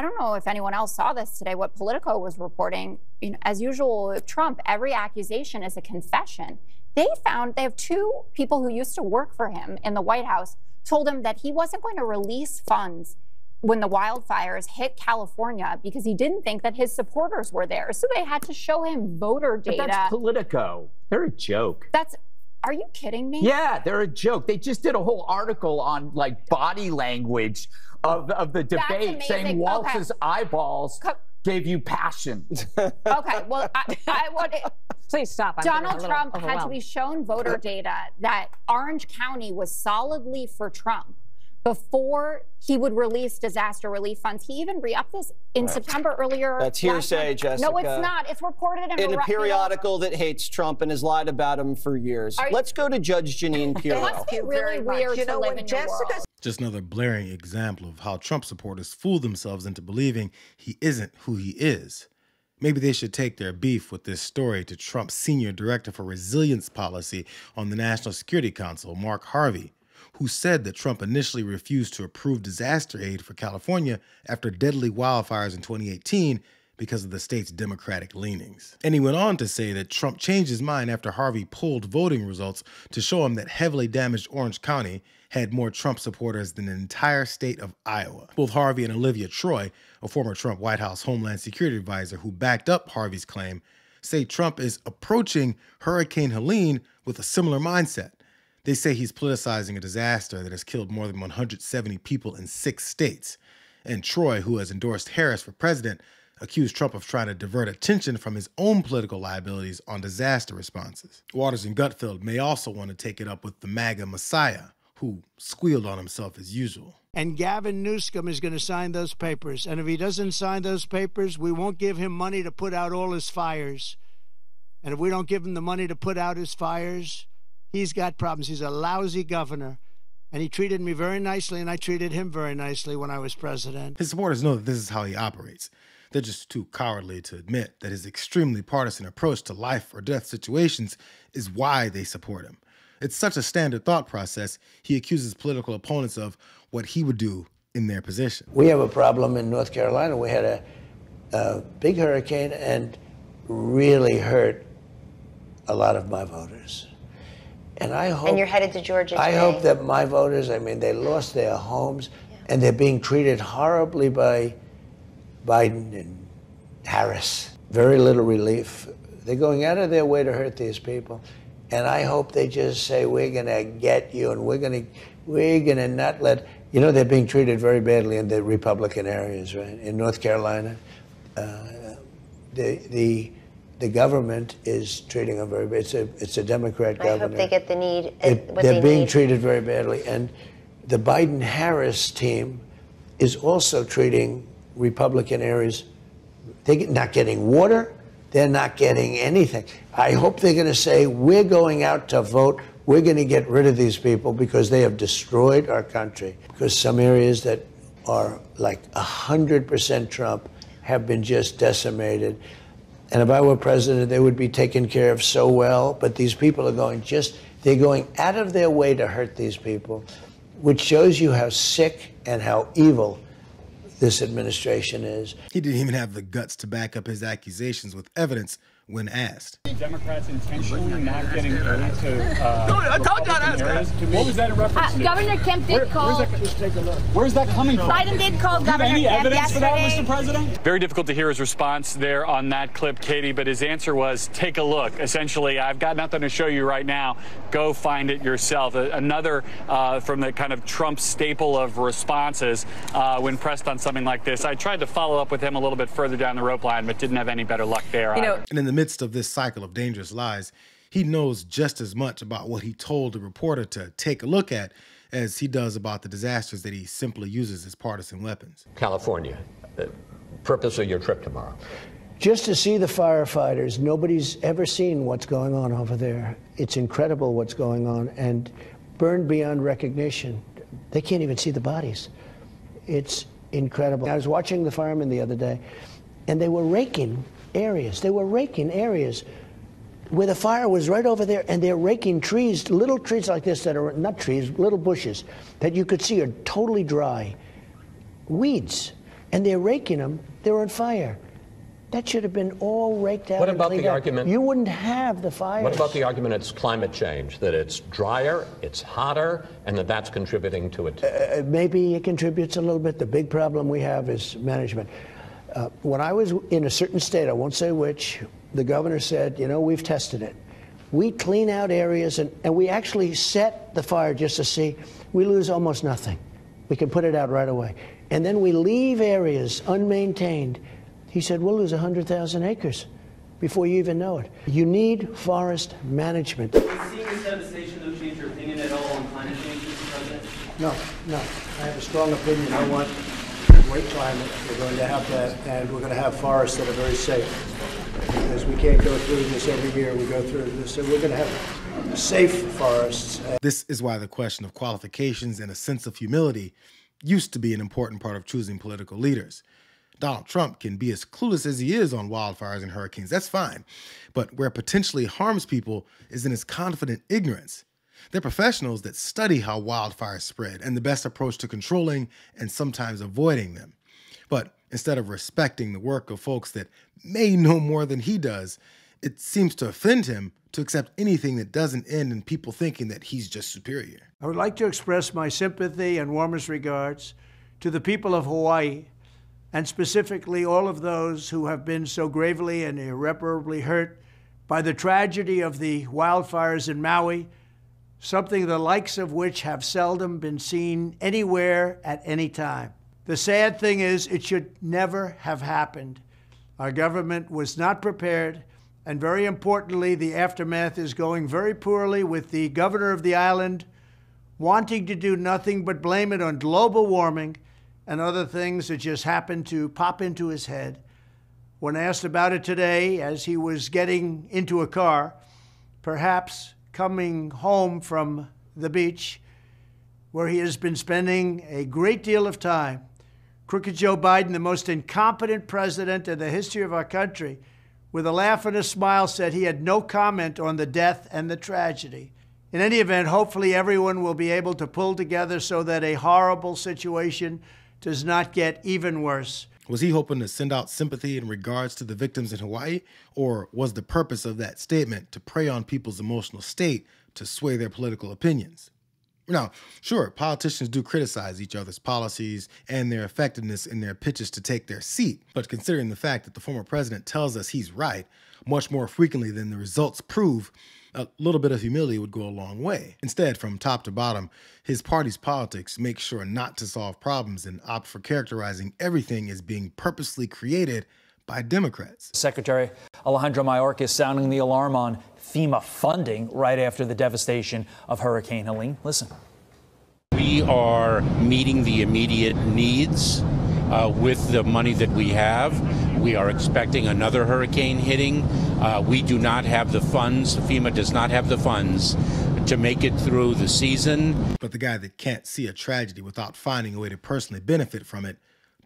I don't know if anyone else saw this today, what Politico was reporting. As usual with Trump, every accusation is a confession. They have two people who used to work for him in the White House told him that he wasn't going to release funds when the wildfires hit California because he didn't think that his supporters were there. So they had to show him voter data. But that's Politico. They're a joke. Are you kidding me? Yeah, they're a joke. They just did a whole article on like body language of the debate, saying Waltz's eyeballs gave you passion. Okay, well, I want to... Please stop. Donald Trump had to be shown voter data that Orange County was solidly for Trump before he would release disaster relief funds. He even re-upped this in September earlier. That's hearsay, Jessica. No, it's not. It's reported in a periodical that hates Trump and has lied about him for years. Let's go to Judge Janine Pirro. It must be really weird to live in your world. Just another blaring example of how Trump supporters fool themselves into believing he isn't who he is. Maybe they should take their beef with this story to Trump's senior director for resilience policy on the National Security Council, Mark Harvey, who said that Trump initially refused to approve disaster aid for California after deadly wildfires in 2018 because of the state's Democratic leanings. And he went on to say that Trump changed his mind after Harvey pulled voting results to show him that heavily damaged Orange County had more Trump supporters than the entire state of Iowa. Both Harvey and Olivia Troy, a former Trump White House Homeland Security advisor who backed up Harvey's claim, say Trump is approaching Hurricane Helene with a similar mindset. They say he's politicizing a disaster that has killed more than 170 people in 6 states. And Troy, who has endorsed Harris for president, accused Trump of trying to divert attention from his own political liabilities on disaster responses. Waters and Gutfeld may also want to take it up with the MAGA Messiah, who squealed on himself as usual. And Gavin Newsom is going to sign those papers. And if he doesn't sign those papers, we won't give him money to put out all his fires. And if we don't give him the money to put out his fires, he's got problems. He's a lousy governor. And he treated me very nicely, and I treated him very nicely when I was president. His supporters know that this is how he operates. They're just too cowardly to admit that his extremely partisan approach to life or death situations is why they support him. It's such a standard thought process, he accuses political opponents of what he would do in their position. We have a problem in North Carolina. We had a big hurricane and really hurt a lot of my voters. And I hope... And you're headed to Georgia today. I hope that my voters, I mean, they lost their homes, and they're being treated horribly by Biden and Harris. Very little relief. They're going out of their way to hurt these people. And I hope they just say, we're going to get you, and we're going to not let... You know, they're being treated very badly in the Republican areas, right? In North Carolina, the government is treating them very bad. It's a Democrat governor. I hope they get the need. They're being treated very badly. And the Biden-Harris team is also treating Republican areas. They're not getting water. They're not getting anything. I hope they're going to say, we're going out to vote. We're going to get rid of these people because they have destroyed our country. Because some areas that are like 100% Trump have been just decimated. And if I were president, they would be taken care of so well. But these people are they're going out of their way to hurt these people, which shows you how sick and how evil this administration is. He didn't even have the guts to back up his accusations with evidence when asked. Democrats intentionally not getting aid to Republican areas. What was that in reference to? Governor Kemp did call. Where's that coming from? Biden did call Governor Kemp yesterday. Any evidence for that, Mr. President? Very difficult to hear his response there on that clip, Katie, but his answer was, take a look. Essentially, I've got nothing to show you right now. Go find it yourself. Another from the kind of Trump staple of responses when pressed on something like this. I tried to follow up with him a little bit further down the rope line, but didn't have any better luck there. And in the midst of this cycle of dangerous lies, he knows just as much about what he told the reporter to take a look at as he does about the disasters that he simply uses as partisan weapons. California, the purpose of your trip tomorrow? Just to see the firefighters. Nobody's ever seen what's going on over there. It's incredible what's going on, and burned beyond recognition. They can't even see the bodies. It's incredible. I was watching the firemen the other day, and they were raking areas. They were raking areas where the fire was right over there, and they're raking trees, little trees like this that are not trees, little bushes that you could see are totally dry. Weeds. and they're raking them, they're on fire. That should have been all raked out. What about the argument? You wouldn't have the fires. What about the argument it's climate change, that it's drier, it's hotter, and that that's contributing to it? Maybe it contributes a little bit. The big problem we have is management. When I was in a certain state, I won't say which, the governor said, you know, we've tested it. We clean out areas, and we actually set the fire just to see. We lose almost nothing. We can put it out right away. And then we leave areas unmaintained. He said, we'll lose 100,000 acres before you even know it. You need forest management. Does seeing this devastation, though, change your opinion at all on climate change, Mr. President? No. I have a strong opinion. I want a great climate. We're going to have that, and we're going to have forests that are very safe. Because we can't go through this every year. We go through this, so we're going to have safe forests. This is why the question of qualifications and a sense of humility used to be an important part of choosing political leaders. Donald Trump can be as clueless as he is on wildfires and hurricanes. That's fine. But where it potentially harms people is in his confident ignorance. They're professionals that study how wildfires spread and the best approach to controlling and sometimes avoiding them. But instead of respecting the work of folks that may know more than he does, it seems to offend him to accept anything that doesn't end in people thinking that he's just superior. I would like to express my sympathy and warmest regards to the people of Hawaii, and specifically all of those who have been so gravely and irreparably hurt by the tragedy of the wildfires in Maui, something the likes of which have seldom been seen anywhere at any time. The sad thing is, it should never have happened. Our government was not prepared, and very importantly, the aftermath is going very poorly, with the governor of the island wanting to do nothing but blame it on global warming and other things that just happened to pop into his head. When asked about it today, as he was getting into a car, perhaps coming home from the beach, where he has been spending a great deal of time, crooked Joe Biden, the most incompetent president in the history of our country, with a laugh and a smile said he had no comment on the death and the tragedy. In any event, hopefully everyone will be able to pull together so that a horrible situation does not get even worse. Was he hoping to send out sympathy in regards to the victims in Hawaii? Or was the purpose of that statement to prey on people's emotional state to sway their political opinions? Now, sure, politicians do criticize each other's policies and their effectiveness in their pitches to take their seat. But considering the fact that the former president tells us he's right much more frequently than the results prove, a little bit of humility would go a long way. Instead, from top to bottom, his party's politics make sure not to solve problems and opt for characterizing everything as being purposely created by Democrats. Secretary Alejandro Mayorkas sounding the alarm on FEMA funding right after the devastation of Hurricane Helene. Listen. We are meeting the immediate needs with the money that we have. We are expecting another hurricane hitting. We do not have the funds. FEMA does not have the funds to make it through the season. But the guy that can't see a tragedy without finding a way to personally benefit from it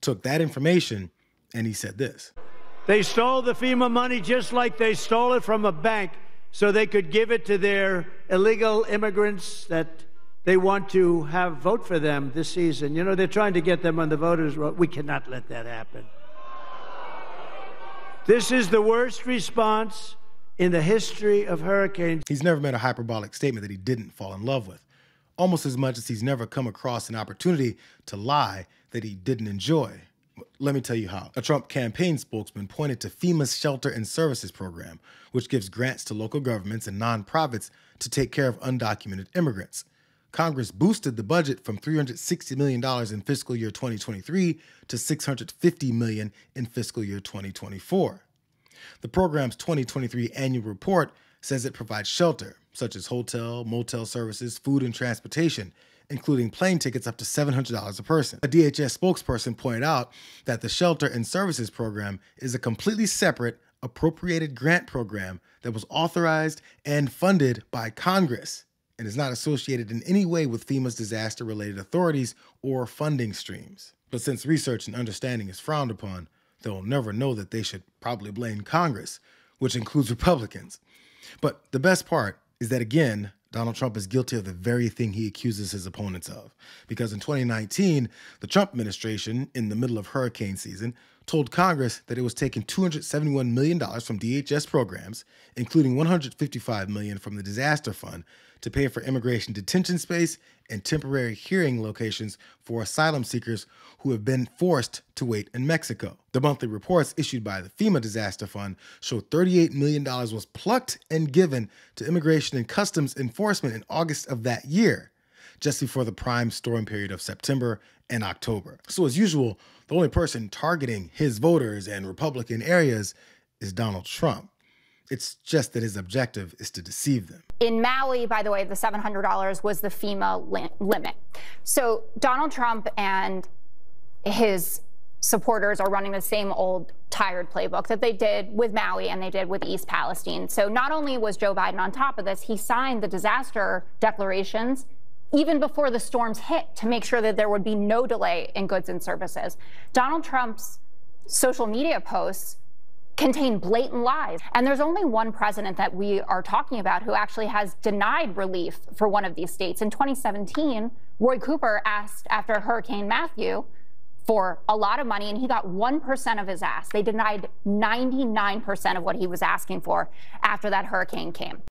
took that information and he said this. They stole the FEMA money just like they stole it from a bank so they could give it to their illegal immigrants that they want to have vote for them this season. You know, they're trying to get them on the voters' roll. We cannot let that happen. This is the worst response in the history of hurricanes. He's never made a hyperbolic statement that he didn't fall in love with, almost as much as he's never come across an opportunity to lie that he didn't enjoy. Let me tell you how. A Trump campaign spokesman pointed to FEMA's Shelter and Services Program, which gives grants to local governments and nonprofits to take care of undocumented immigrants. Congress boosted the budget from $360 million in fiscal year 2023 to $650 million in fiscal year 2024. The program's 2023 annual report says it provides shelter, such as hotel, motel services, food, and transportation, including plane tickets up to $700 a person. A DHS spokesperson pointed out that the Shelter and Services Program is a completely separate, appropriated grant program that was authorized and funded by Congress and is not associated in any way with FEMA's disaster-related authorities or funding streams. But since research and understanding is frowned upon, they'll never know that they should probably blame Congress, which includes Republicans. But the best part is that, again, Donald Trump is guilty of the very thing he accuses his opponents of. Because in 2019, the Trump administration, in the middle of hurricane season, told Congress that it was taking $271 million from DHS programs, including $155 million from the disaster fund, to pay for immigration detention space and temporary hearing locations for asylum seekers who have been forced to wait in Mexico. The monthly reports issued by the FEMA Disaster Fund show $38 million was plucked and given to Immigration and Customs Enforcement in August of that year, just before the prime storm period of September and October. So as usual, the only person targeting his voters and Republican areas is Donald Trump. It's just that his objective is to deceive them. In Maui, by the way, the $700 was the FEMA limit. So Donald Trump and his supporters are running the same old tired playbook that they did with Maui and they did with East Palestine. So not only was Joe Biden on top of this, he signed the disaster declarations even before the storms hit to make sure that there would be no delay in goods and services. Donald Trump's social media posts contain blatant lies. And there's only one president that we are talking about who actually has denied relief for one of these states. In 2017, Roy Cooper asked after Hurricane Matthew for a lot of money, and he got 1% of his ask. They denied 99% of what he was asking for after that hurricane came.